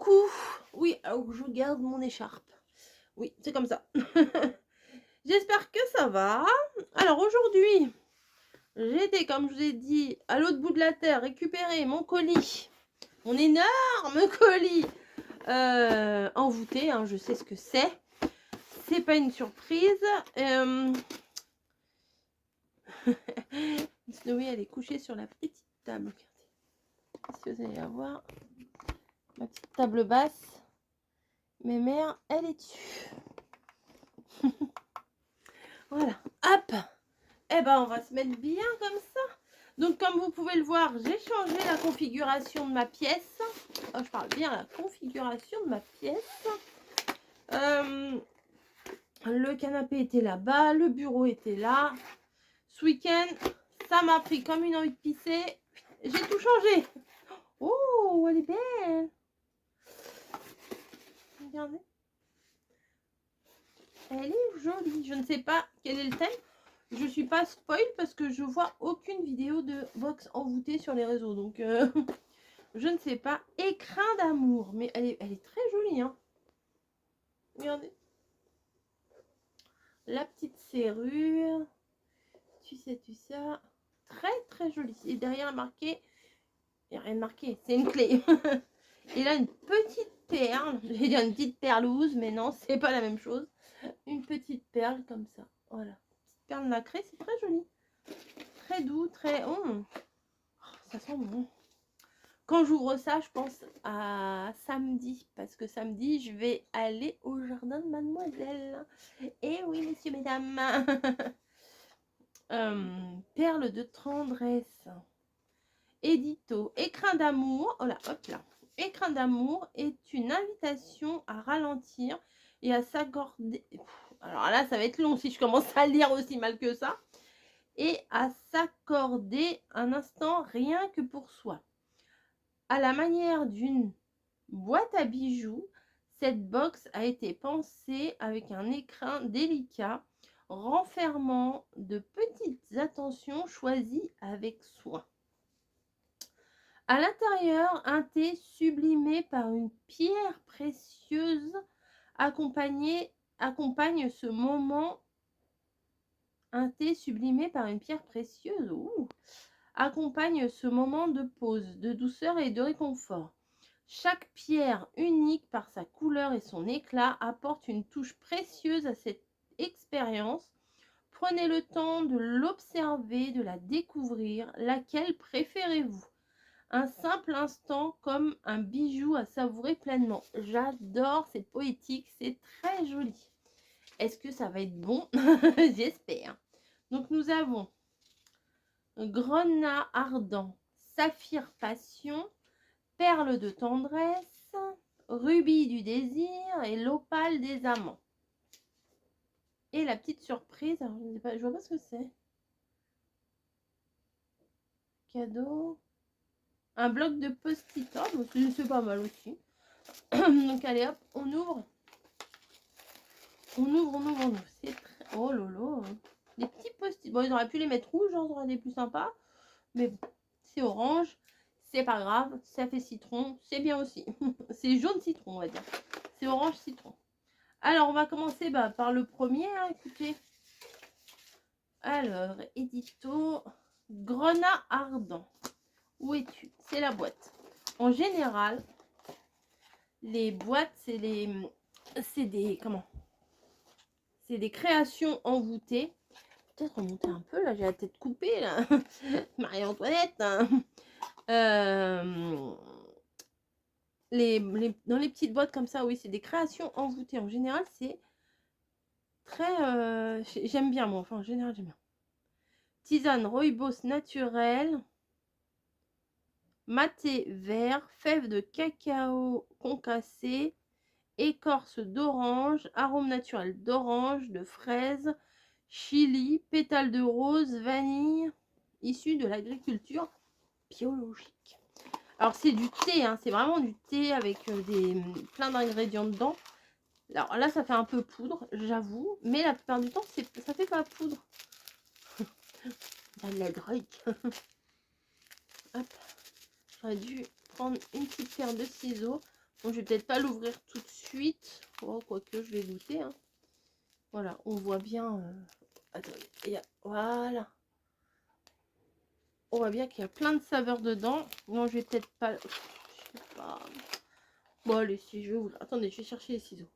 coucou. Oui, alors je garde mon écharpe. Oui, c'est comme ça. J'espère que ça va. Alors aujourd'hui, j'étais, comme je vous ai dit, à l'autre bout de la terre récupérer mon colis, mon énorme colis envoûté. Je sais ce que c'est. C'est pas une surprise. Snowy, elle est couchée sur la petite table. Regardez. Est-ce que vous allez la voir? Ma petite table basse. Mes mères, elle est dessus. Voilà, hop. Eh ben, on va se mettre bien comme ça. Donc, comme vous pouvez le voir, j'ai changé la configuration de ma pièce. Oh, je parle bien la configuration de ma pièce. Le canapé était là-bas, le bureau était là. Ce week-end, ça m'a pris comme une envie de pisser. J'ai tout changé. Oh, elle est belle. Regardez. Elle est jolie. Je ne sais pas quel est le thème. Je suis pas spoil parce que je vois aucune vidéo de box envoûtée sur les réseaux. Donc, je ne sais pas. Écrin d'amour. Mais elle est très jolie. Hein. Regardez. La petite serrure. Tu sais, tu ça. Très, très jolie. Et derrière, marqué. Il n'y a rien de marqué. C'est une clé. Et là, une petite perle. J'allais dire une petite perlouse. Mais non, c'est pas la même chose. Une petite perle comme ça. Voilà. Petite perle nacrée. C'est très joli. Très doux. Très... Oh, ça sent bon. Quand j'ouvre ça, je pense à samedi, parce que samedi, je vais aller au jardin de Mademoiselle. Et oui, messieurs, mesdames. Perle de tendresse. Édito. Écrin d'amour. Oh là, hop là. Écrin d'amour est une invitation à ralentir et à s'accorder. Alors là, ça va être long si je commence à lire aussi mal que ça. Et à s'accorder un instant rien que pour soi. À la manière d'une boîte à bijoux, cette box a été pensée avec un écrin délicat, renfermant de petites attentions choisies avec soin. À l'intérieur, un thé sublimé par une pierre précieuse accompagne ce moment. Un thé sublimé par une pierre précieuse accompagne ce moment de pause, de douceur et de réconfort. Chaque pierre, unique par sa couleur et son éclat, apporte une touche précieuse à cette expérience. Prenez le temps de l'observer, de la découvrir. Laquelle préférez-vous? Un simple instant comme un bijou à savourer pleinement. J'adore, c'est poétique, c'est très joli. Est-ce que ça va être bon? J'espère. Donc nous avons grenat ardent, saphir passion, perle de tendresse, rubis du désir et l'opale des amants. Et la petite surprise, alors je ne sais pas, je vois pas ce que c'est. Cadeau. Un bloc de post-it. Oh, c'est pas mal aussi. Donc allez hop, on ouvre. On ouvre. C'est très... Oh lolo. Des petits post-it. Bon, ils auraient pu les mettre rouges, ça aurait été plus sympa. Mais bon, c'est orange. C'est pas grave. Ça fait citron. C'est bien aussi. C'est jaune citron, on va dire. C'est orange citron. Alors, on va commencer par le premier. Hein, écoutez. Alors, édito. Grenat ardent. Où es-tu? C'est la boîte. En général, les boîtes, c'est des... Comment? C'est des créations envoûtées. Peut-être remonter un peu, là, j'ai la tête coupée, là. Marie-Antoinette. Hein. Dans les petites boîtes comme ça, oui, c'est des créations envoûtées. En général, c'est très... j'aime bien, moi. Enfin, en général, j'aime bien. Tisane rooibos naturel. Maté vert. Fèves de cacao concassé. Écorce d'orange. Arôme naturel d'orange, de fraise. Chili, pétales de rose, vanille, issu de l'agriculture biologique. Alors c'est du thé, hein, c'est vraiment du thé avec plein d'ingrédients dedans. Alors là ça fait un peu poudre, j'avoue, mais la plupart du temps ça fait pas poudre. Il y a de la drogue. Hop, j'aurais dû prendre une petite paire de ciseaux Bon, je vais peut-être pas l'ouvrir tout de suite. Oh, quoique, je vais goûter. Hein. Voilà, on voit bien. Attendez, voilà. On voit bien qu'il y a plein de saveurs dedans. Non, je vais peut-être pas. Je sais pas. Bon, allez, si je vais ouvrir. Attendez, je vais chercher les ciseaux.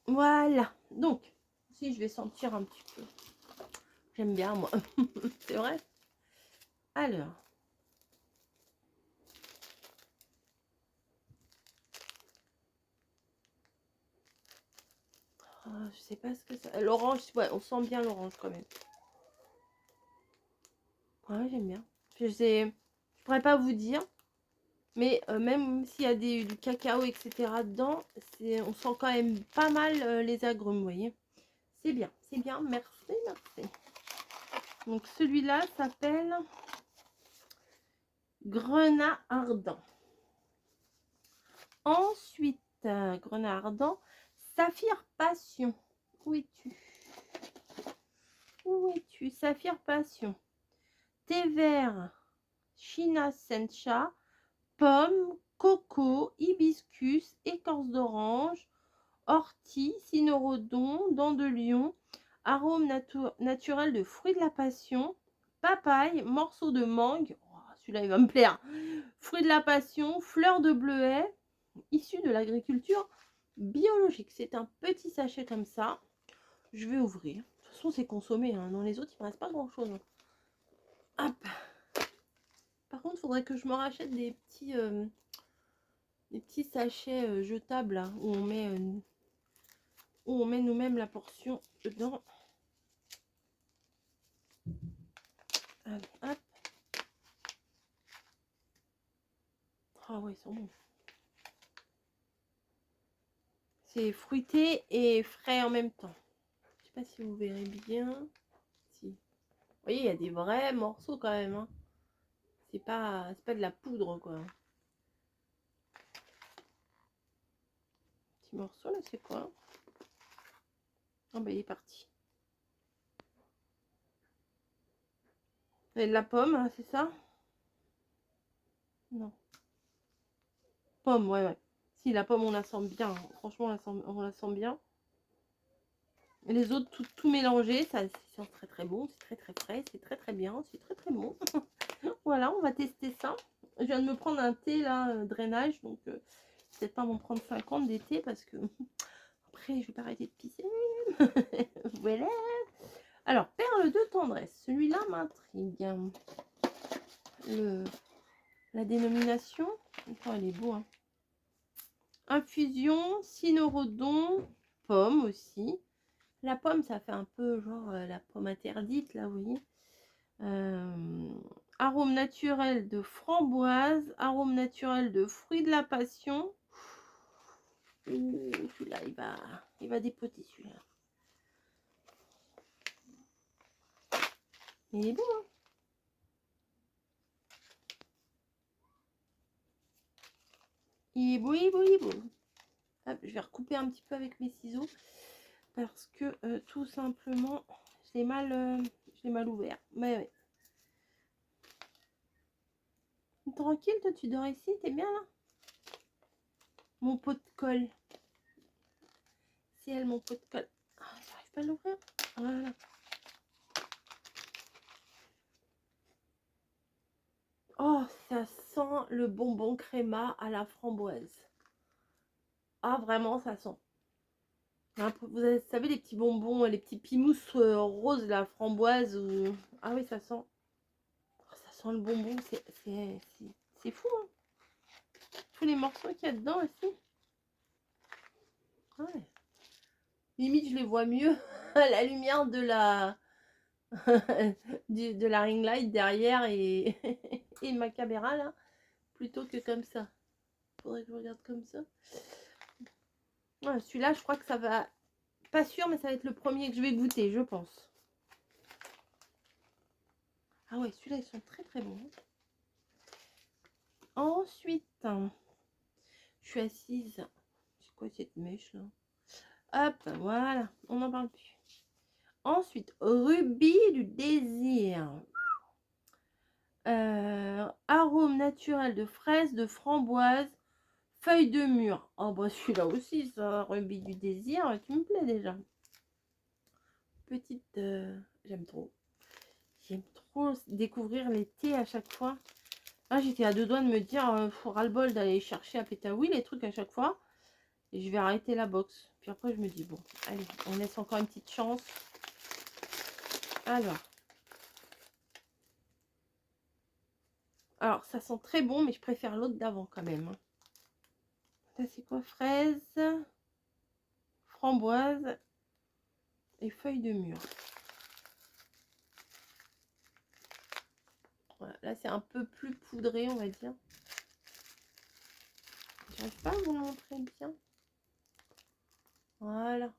Voilà. Donc, si je vais sentir un petit peu. J'aime bien, moi. C'est vrai. Alors. Oh, je sais pas ce que ça. L'orange, ouais, on sent bien l'orange quand même. Ouais, j'aime bien. Je pourrais pas vous dire. Mais même s'il y a du cacao, etc. dedans, on sent quand même pas mal les agrumes, vous voyez. C'est bien, merci, merci. Donc celui-là s'appelle Grenat Ardent. Ensuite, Grenat Ardent, Saphir Passion. Où es-tu? Où es-tu? Saphir Passion. Thé vert, China Sencha, pomme, coco, hibiscus, écorce d'orange, ortie, cynorhodon, dents de lion, arôme naturel de fruits de la passion, papaye, morceau de mangue, oh, celui-là il va me plaire, fruits de la passion, fleurs de bleuet, issus de l'agriculture biologique. C'est un petit sachet comme ça. Je vais ouvrir. De toute façon, c'est consommé. Hein. Dans les autres, il ne me reste pas grand-chose. Hop. Par contre, il faudrait que je me rachète des petits sachets jetables là, où on met nous-mêmes la portion dedans. Allez, hop. Ah ouais, ils sont bons. C'est fruité et frais en même temps. Je sais pas si vous verrez bien. Si. Vous voyez, il y a des vrais morceaux quand même. Hein. C'est pas de la poudre quoi. Petit morceau là, c'est quoi? Ah bah il est parti. Et de la pomme, hein, c'est ça? Non. Pomme, ouais. Si, la pomme, on la sent bien. Franchement, on la sent bien. Et les autres, tout mélangé, ça sent très très bon. C'est très très frais. C'est très très bien. C'est très très bon. Voilà, on va tester ça. Je viens de me prendre un thé là, drainage. Donc, peut-être pas m'en prendre 50 des thés parce que après, je vais pas arrêter de pisser. Voilà. Alors, perle de tendresse. Celui-là m'intrigue. La dénomination. Attends, elle est beau. Hein. Infusion, cynorhodon, pomme aussi. La pomme, ça fait un peu genre la pomme interdite, là, vous voyez. Arôme naturel de framboise, arôme naturel de fruits de la passion. Celui-là, il va dépoter, celui-là. Il est beau, hein. Il est beau, il est beau, il est beau. Hop, je vais recouper un petit peu avec mes ciseaux parce que tout simplement, je l'ai mal ouvert. Mais ouais. Tranquille, toi, tu dors ici, t'es bien là? Mon pot de colle. C'est elle, mon pot de colle. Ah, j'arrive pas à l'ouvrir. Voilà. Oh, ça sent le bonbon créma à la framboise. Ah, vraiment, ça sent. Vous savez, les petits bonbons, les petits pimous roses, la framboise. Ou... Ah oui, ça sent. Oh, ça sent le bonbon. C'est fou, hein. Tous les morceaux qu'il y a dedans aussi. Ouais. Limite, je les vois mieux à la lumière de la de la ring light derrière et, et ma caméra là, plutôt que comme ça. Faudrait que je regarde comme ça. Ouais, celui-là, je crois que ça va... Pas sûr, mais ça va être le premier que je vais goûter, je pense. Ah ouais, celui-là, ils sont très très bons. Ensuite, je suis assise. C'est quoi cette mèche là? Hop, voilà, on n'en parle plus. Ensuite, rubis du désir. Arôme naturel de fraise, de framboise, Feuille de mur. Oh bah celui-là aussi, ça, rubis du désir, tu me plais déjà. Petite... j'aime trop. J'aime trop découvrir les thés à chaque fois. Ah, j'étais à deux doigts de me dire, faut ras-le-bol d'aller chercher à Pétaouis les trucs à chaque fois. Et je vais arrêter la box. Puis après, je me dis, bon, allez, on laisse encore une petite chance. Alors, ça sent très bon, mais je préfère l'autre d'avant quand même. Ça, c'est quoi? Fraise, framboise et feuilles de mûre. Voilà, là, c'est un peu plus poudré, on va dire. J'arrive pas à vous le montrer bien. Voilà.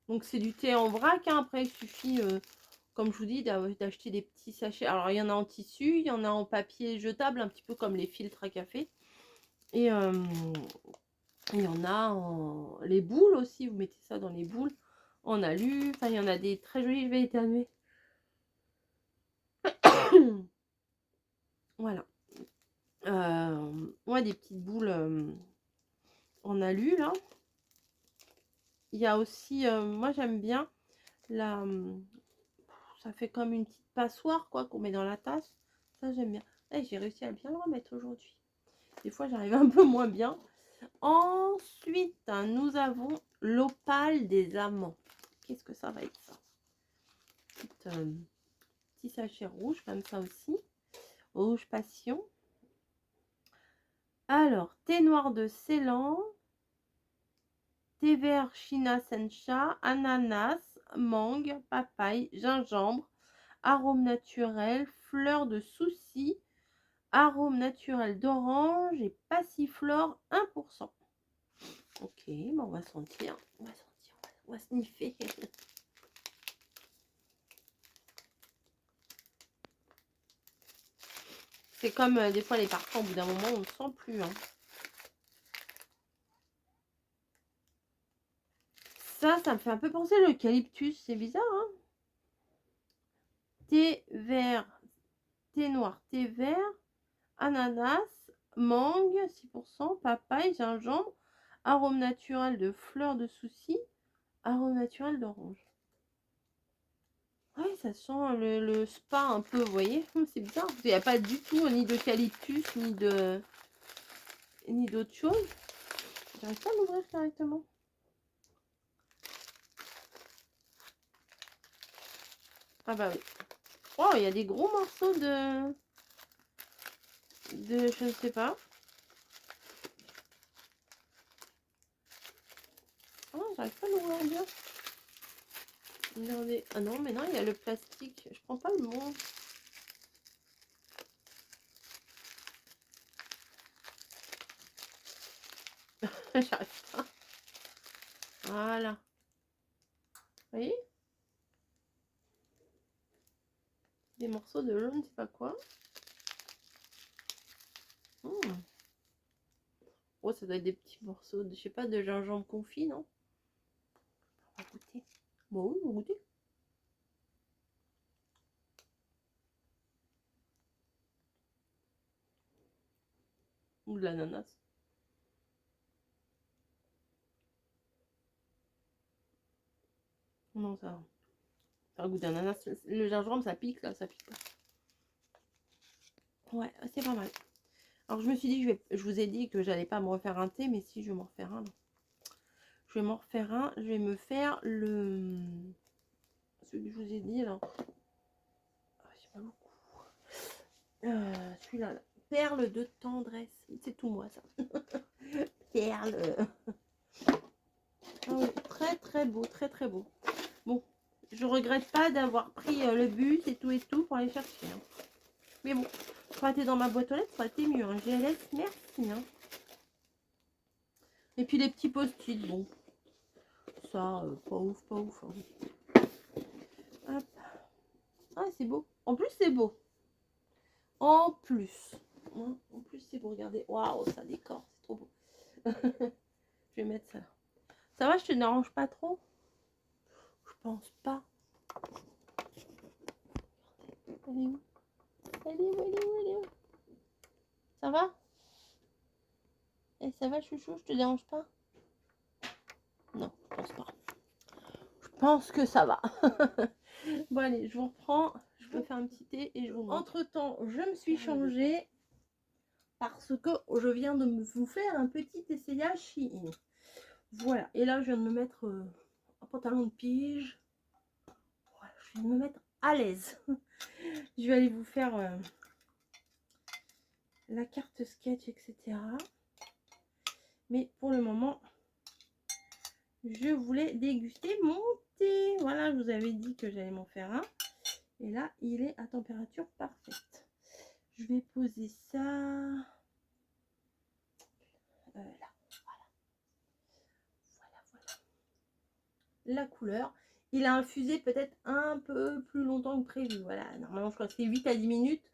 Donc, c'est du thé en vrac. Hein. Après, il suffit, comme je vous dis, d'acheter des petits sachets. Alors, il y en a en tissu, il y en a en papier jetable, un petit peu comme les filtres à café. Et il y en a en... les boules aussi. Vous mettez ça dans les boules en alu. Enfin, il y en a des très jolis. Je vais éternuer. Voilà. Ouais, des petites boules en alu, là. Il y a aussi, moi j'aime bien, la, ça fait comme une petite passoire, quoi, qu'on met dans la tasse. Ça, j'aime bien. Et j'ai réussi à bien le remettre aujourd'hui. Des fois, j'arrive un peu moins bien. Ensuite, nous avons l'opale des amants. Qu'est-ce que ça va être, ça? Petit sachet rouge, comme ça aussi. Rouge passion. Alors, thé noir de Ceylan. Thé vert China Sencha, ananas, mangue, papaye, gingembre, arôme naturel, fleur de souci, arôme naturel d'orange et passiflore 1%. Ok, bon, on va sentir, on va sniffer. C'est comme des fois les parfums, au bout d'un moment, on ne sent plus. Hein. Ça me fait un peu penser à l'eucalyptus, c'est bizarre. Hein, thé vert, thé noir, thé vert, ananas, mangue, 6%, papaye, gingembre, arôme naturel de fleur de souci, arôme naturel d'orange. Ouais, ça sent le spa un peu, vous voyez. C'est bizarre. Il n'y a pas du tout ni d'eucalyptus, ni d'autre chose. J'arrive pas à l'ouvrir correctement. Ah bah oui. Oh, il y a des gros morceaux de je ne sais pas. Oh, j'arrive pas à l'ouvrir bien. Regardez. Ah non, mais non, il y a le plastique. Je prends pas le mot. J'arrive pas. Voilà. Vous voyez? Des morceaux de je ne sais pas quoi. Oh, ça doit être des petits morceaux de, je sais pas, de gingembre confit, non? On va goûter. Bon, oui, on va goûter. Ou de l'ananas. Non, ça a un goût d'ananas. Le gingembre, ça pique, là, ça pique pas. Ouais, c'est pas mal. Alors, je me suis dit, je vous ai dit que j'allais pas me refaire un thé, mais si, je vais m'en refaire un. Là. Je vais m'en refaire un. Je vais me faire celui que je vous ai dit, là. Ah, j'ai pas beaucoup. Celui-là, là. Perle de tendresse. C'est tout moi, ça. Perle. Ah oui, très, très beau, très, très beau. Bon, je regrette pas d'avoir pris le bus et tout pour aller chercher. Hein. Mais bon, ça aurait été dans ma boîte aux lettres, ça aurait été mieux. Hein. GLS, merci. Hein. Et puis les petits post-it, bon. Ça, pas ouf, pas ouf. Hein. Hop. Ah, c'est beau. En plus, c'est beau. En plus. Hein, en plus, c'est beau. Regardez. Waouh, ça décore. C'est trop beau. Je vais mettre ça. Ça va, je te dérange pas trop? Je pense pas. Elle est où? Elle est où? Elle est où? Elle est où? Ça va? Et ça va, chouchou? Je te dérange pas? Non, je pense pas. Je pense que ça va. Bon, allez, je vous reprends. Je peux faire un petit thé et je vous montre. Entre-temps, je me suis changée parce que je viens de vous faire un petit essayage Shein. Voilà. Et là, je viens de me mettre un pantalon de pige. Voilà, je viens de me mettre à l'aise. Je vais aller vous faire la carte sketch, etc. Mais pour le moment, je voulais déguster mon thé. Voilà, je vous avais dit que j'allais m'en faire un. Et là, il est à température parfaite. Je vais poser ça là. Voilà. La couleur. Il a infusé peut-être un peu plus longtemps que prévu. Voilà, normalement, je crois que c'est 8 à 10 minutes.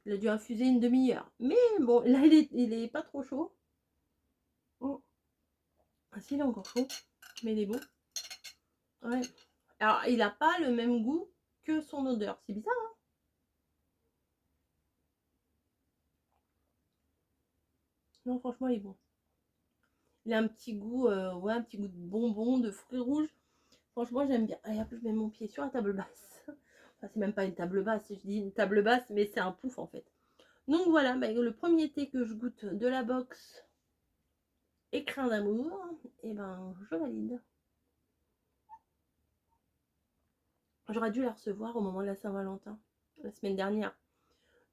Il a dû infuser une demi-heure. Mais bon, là, il est pas trop chaud. Oh. Ah, si, il est encore chaud. Mais il est bon. Ouais. Alors, il n'a pas le même goût que son odeur. C'est bizarre, hein? Non, franchement, il est bon. Il a un petit goût, ouais, un petit goût de bonbon, de fruits rouges. Franchement, j'aime bien. Allez, hop, je mets mon pied sur la table basse. Enfin, c'est même pas une table basse. Je dis une table basse, mais c'est un pouf, en fait. Donc, voilà, bah, le premier thé que je goûte de la box Écrin d'amour, et ben, je valide. J'aurais dû la recevoir au moment de la Saint-Valentin, la semaine dernière.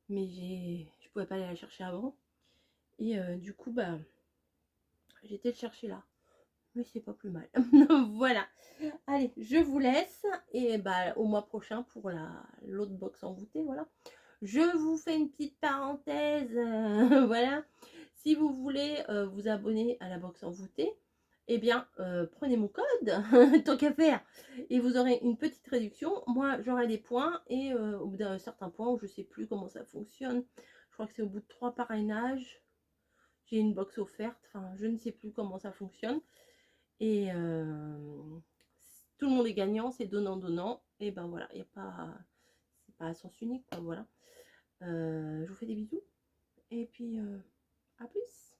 Mais je pouvais pas aller la chercher avant. Et du coup, bah, j'ai été le chercher là. Mais c'est pas plus mal. Voilà. Allez, je vous laisse. Et bah, au mois prochain pour l'autre box envoûtée. Voilà. Je vous fais une petite parenthèse. Voilà. Si vous voulez vous abonner à la box envoûtée, eh bien, prenez mon code, tant qu'à faire. Et vous aurez une petite réduction. Moi, j'aurai des points. Et au bout d'un certain point, où je sais plus comment ça fonctionne. Je crois que c'est au bout de 3 parrainages. J'ai une box offerte. Enfin, je ne sais plus comment ça fonctionne. Et tout le monde est gagnant, c'est donnant-donnant. Et ben voilà, il n'y a pas. C'est pas à sens unique, quoi, voilà. Je vous fais des bisous. Et puis, à plus.